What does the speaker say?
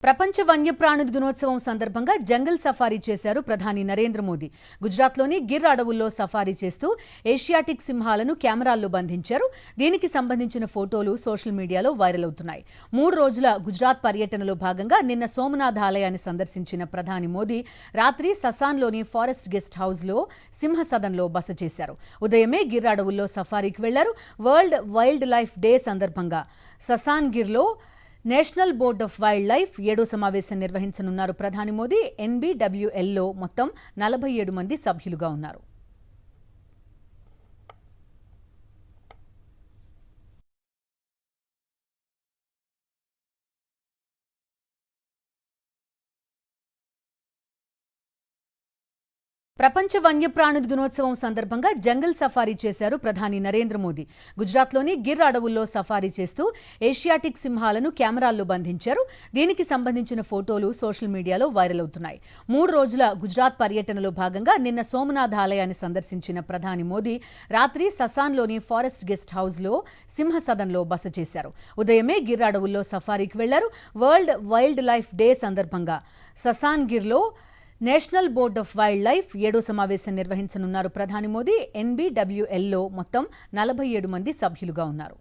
ప్రపంచ వన్యప్రాణుల దినోత్సవం సందర్భంగా జంగల్ సఫారీ చేశారు ప్రధాని నరేంద్ర మోదీ. గుజరాత్లోని గిర్ అడవుల్లో సఫారీ చేస్తూ ఏషియాటిక్ సింహాలను కెమెరాల్లో బంధించారు. దీనికి సంబంధించిన ఫోటోలు సోషల్ మీడియాలో వైరల్ అవుతున్నాయి. 3 రోజుల గుజరాత్ పర్యటనలో భాగంగా నిన్న సోమనాథ్ ఆలయాన్ని సందర్శించిన ప్రధాని మోదీ రాత్రి ససాన్లోని ఫారెస్ట్ గెస్ట్ హౌస్లో సింహ సదన్లో బస చేశారు. ఉదయమే గిర్ అడవుల్లో సఫారీకి వెళ్లారు. వరల్డ్ వైల్డ్ లైఫ్ డే సందర్భంగా ససాన్ గిర్లో national board of wildlife 7వ సమావేశం నిర్వహించనున్నారు ప్రధాని మోదీ. NBWLలో మొత్తం 47 మంది సభ్యులుగా ఉన్నారు. ప్రపంచ వన్యప్రాణుల దినోత్సవం సందర్భంగా జంగల్ సఫారీ చేశారు ప్రధాని నరేంద్ర మోదీ. గుజరాత్లోని గిర్ అడవుల్లో సఫారీ చేస్తూ ఏషియాటిక్ సింహాలను కెమెరాల్లో బంధించారు. దీనికి సంబంధించిన ఫోటోలు సోషల్ మీడియాలో వైరల్ అవుతున్నాయి. 3 రోజుల గుజరాత్ పర్యటనలో భాగంగా నిన్న సోమనాథ్ ఆలయాన్ని సందర్శించిన ప్రధాని మోదీ రాత్రి ససాన్లోని ఫారెస్ట్ గెస్ట్ హౌస్లో సింహ సదన్లో బస చేశారు. ఉదయమే గిర్ అడవుల్లో సఫారీకి వెళ్లారు. వరల్డ్ వైల్డ్ లైఫ్ డే సందర్భంగా ససాన్ గిర్లో national board of wildlife 7వ సమావేశం నిర్వహించనున్నారు ప్రధాని మోదీ. NBWLలో మొత్తం 47 మంది సభ్యులుగా ఉన్నారు.